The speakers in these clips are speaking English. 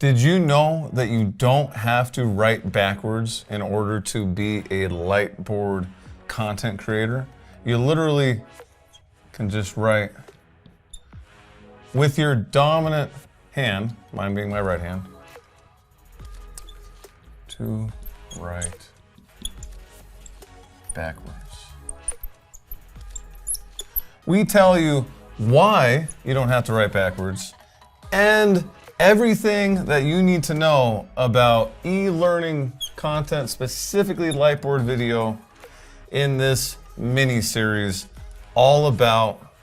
Did you know that you don't have to write backwards in order to be a Lightboard content creator? You literally can just write with your dominant hand, mine being my right hand, to write backwards. We tell you why you don't have to write backwards and everything that you need to know about e-learning content, specifically Lightboard video, in this mini series all about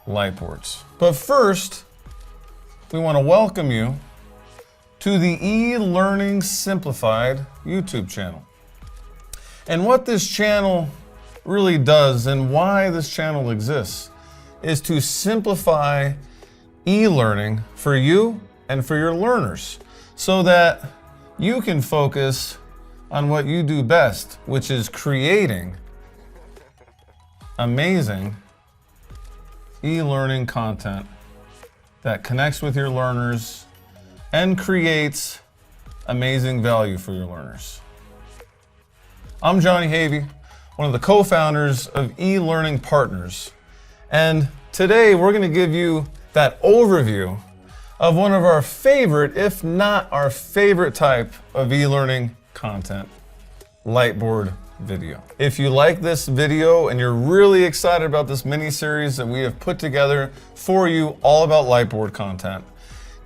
Lightboards. But first, we want to welcome you to the eLearning Simplified YouTube channel. And what this channel really does and why this channel exists is to simplify e-learning for you and for your learners so that you can focus on what you do best, which is creating amazing e-learning content that connects with your learners and creates amazing value for your learners. I'm Johnny Havey, one of the co-founders of eLearning Partners, and today we're going to give you that overview of one of our favorite, if not our favorite type of e-learning content, Lightboard video. If you like this video and you're really excited about this mini series that we have put together for you all about Lightboard content,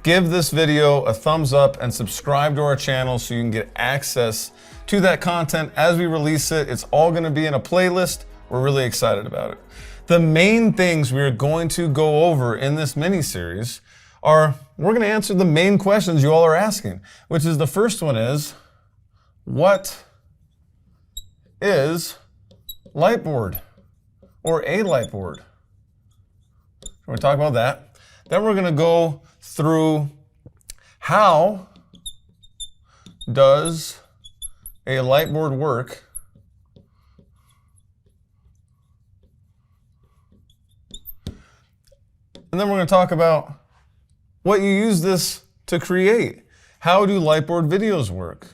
give this video a thumbs up and subscribe to our channel so you can get access to that content as we release it. It's all going to be in a playlist. We're really excited about it. The main things we are going to go over in this mini series are, we're going to answer the main questions you all are asking, which is the first one is, what is Lightboard or a Lightboard? We're going to talk about that. Then we're going to go through how does a Lightboard work? And then we're going to talk about what you use this to create. How do Lightboard videos work?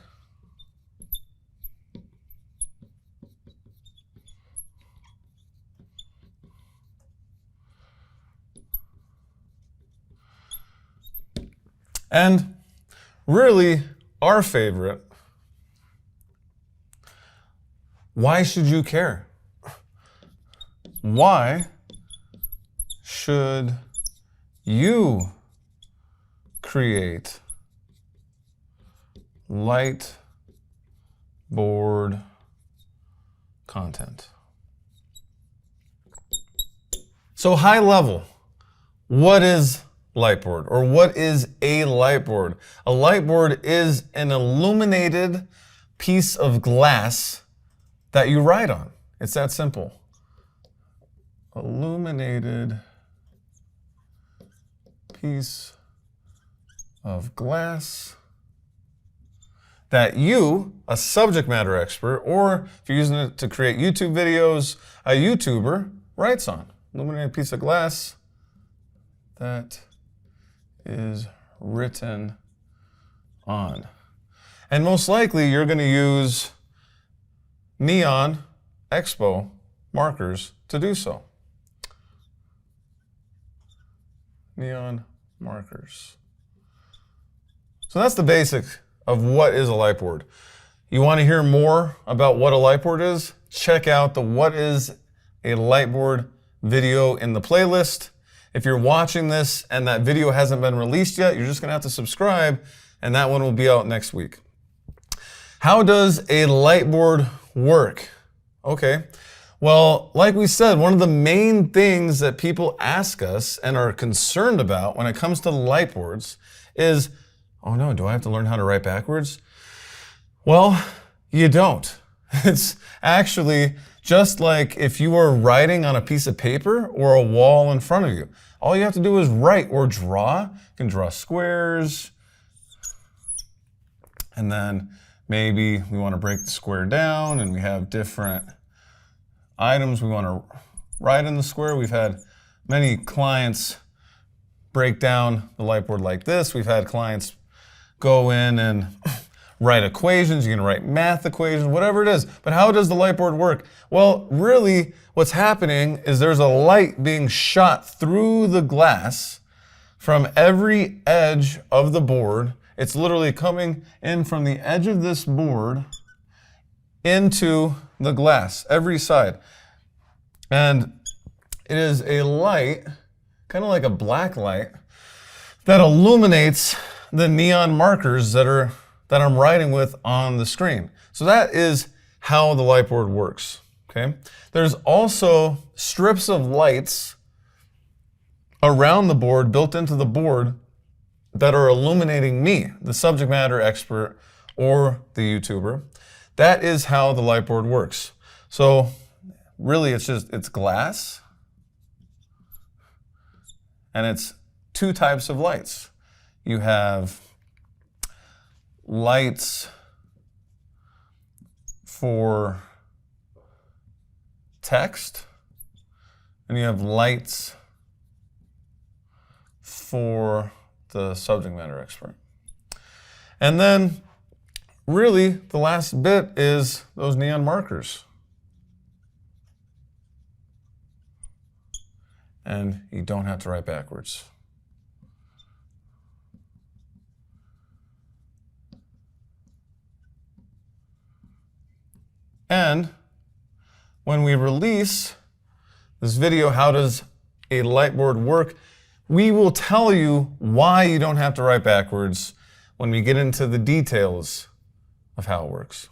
And really, our favorite, why should you care? Why should you create Lightboard content? So high level, what is Lightboard, or what is a Lightboard? A Lightboard is an illuminated piece of glass that you write on. It's that simple. Illuminated piece of glass that you, a subject matter expert, or if you're using it to create YouTube videos, a YouTuber writes on. Illuminated piece of glass that is written on. And most likely you're going to use neon expo markers to do so. Neon markers. So that's the basic of what is a Lightboard. You want to hear more about what a Lightboard is? Check out the What is a Lightboard video in the playlist. If you're watching this and that video hasn't been released yet, you're just going to have to subscribe, and that one will be out next week. How does a Lightboard work? Okay, well, like we said, one of the main things that people ask us and are concerned about when it comes to Lightboards is, oh no, do I have to learn how to write backwards? Well, you don't. It's actually just like if you were writing on a piece of paper or a wall in front of you. All you have to do is write or draw. You can draw squares, and then maybe we want to break the square down and we have different items we want to write in the square. We've had many clients break down the Lightboard like this. We've had clients go in and write equations. You can write math equations, whatever it is. But how does the Lightboard work? Well, really, what's happening is there's a light being shot through the glass from every edge of the board. It's literally coming in from the edge of this board into the glass, every side. And it is a light, kind of like a black light, that illuminates the neon markers that I'm writing with on the screen. So that is how the Lightboard works, okay? There's also strips of lights around the board, built into the board, that are illuminating me, the subject matter expert or the YouTuber. That is how the Lightboard works. So really it's glass, and it's two types of lights. You have lights for text, and you have lights for the subject matter expert. And then really the last bit is those neon markers. And you don't have to write backwards. And when we release this video, how does a Lightboard work, we will tell you why you don't have to write backwards when we get into the details of how it works.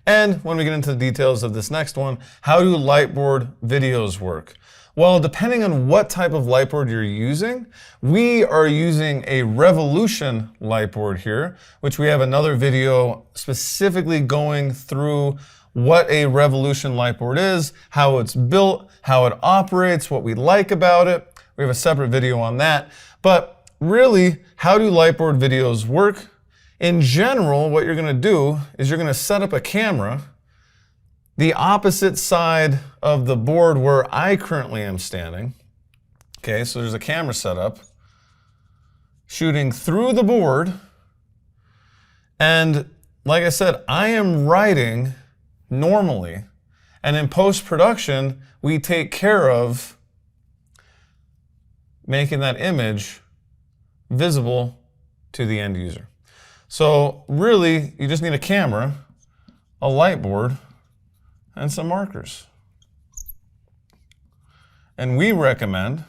And when we get into the details of this next one, how do Lightboard videos work? Well, depending on what type of Lightboard you're using, we are using a Revolution Lightboard here, which we have another video specifically going through what a Revolution Lightboard is, how it's built, how it operates, what we like about it. We have a separate video on that. But really, how do Lightboard videos work? In general, what you're going to do is you're going to set up a camera the opposite side of the board where I currently am standing. Okay, so there's a camera set up shooting through the board. And like I said, I am writing normally. And in post-production, we take care of making that image visible to the end user. So really, you just need a camera, a Lightboard, and some markers. And we recommend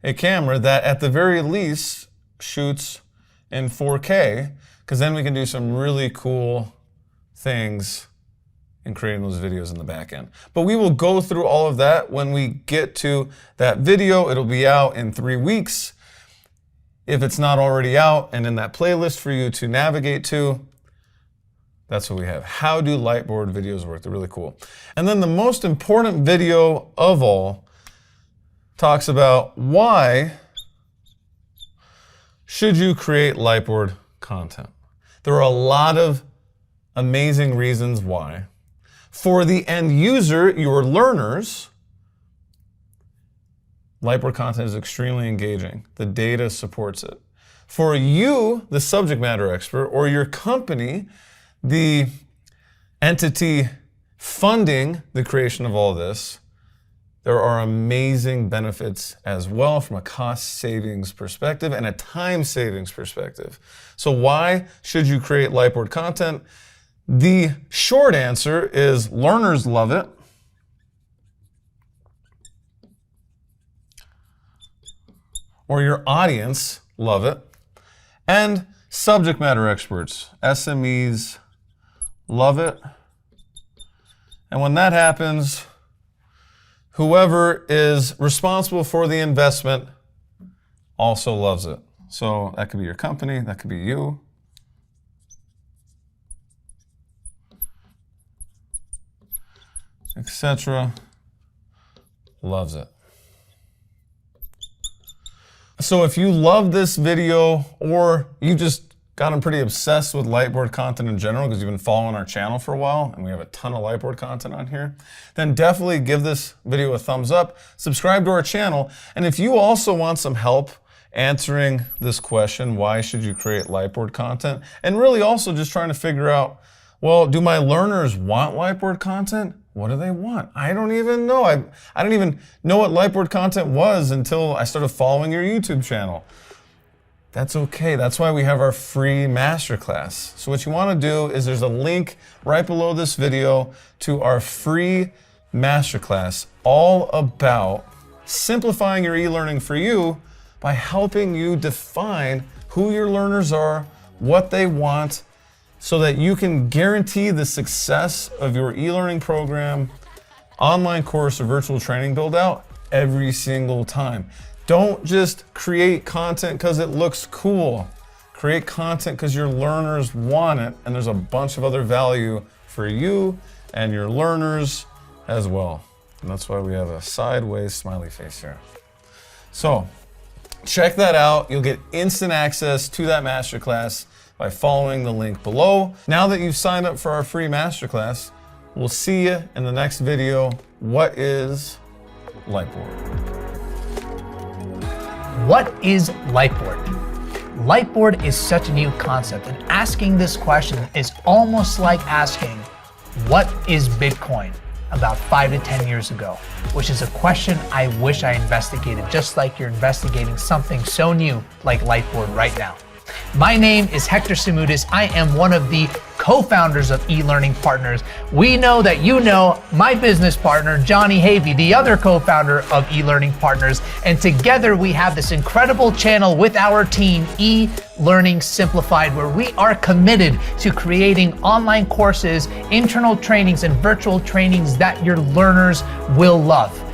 a camera that at the very least shoots in 4K, because then we can do some really cool things in creating those videos in the back end. But we will go through all of that when we get to that video. It'll be out in 3 weeks. If it's not already out and in that playlist for you to navigate to, that's what we have. How do Lightboard videos work? They're really cool. And then the most important video of all talks about why should you create Lightboard content. There are a lot of amazing reasons why. For the end user, your learners, Lightboard content is extremely engaging. The data supports it. For you, the subject matter expert, or your company, the entity funding the creation of all this, there are amazing benefits as well from a cost savings perspective and a time savings perspective. So why should you create Lightboard content? The short answer is learners love it. Or your audience love it. And subject matter experts, SMEs, love it. And when that happens, whoever is responsible for the investment also loves it. So that could be your company, that could be you. Etc. Loves it. So if you love this video, or you just gotten pretty obsessed with Lightboard content in general because you've been following our channel for a while and we have a ton of Lightboard content on here, then definitely give this video a thumbs up, subscribe to our channel, and if you also want some help answering this question, why should you create Lightboard content? And really also just trying to figure out, well, do my learners want Lightboard content? What do they want? I don't even know. I didn't even know what Lightboard content was until I started following your YouTube channel. That's okay. That's why we have our free masterclass. So what you want to do is there's a link right below this video to our free masterclass all about simplifying your e-learning for you by helping you define who your learners are, what they want, so that you can guarantee the success of your e-learning program, online course, or virtual training build out every single time. Don't just create content because it looks cool. Create content because your learners want it, and there's a bunch of other value for you and your learners as well. And that's why we have a sideways smiley face here. So check that out. You'll get instant access to that masterclass by following the link below. Now that you've signed up for our free masterclass, we'll see you in the next video. What is Lightboard? What is Lightboard? Lightboard is such a new concept, and asking this question is almost like asking, what is Bitcoin? About 5 to 10 years ago, which is a question I wish I investigated, just like you're investigating something so new like Lightboard right now. My name is Hector Simudis. I am one of the co-founders of eLearning Partners. We know that you know my business partner, Johnny Havey, the other co-founder of eLearning Partners. And together we have this incredible channel with our team, eLearning Simplified, where we are committed to creating online courses, internal trainings, and virtual trainings that your learners will love.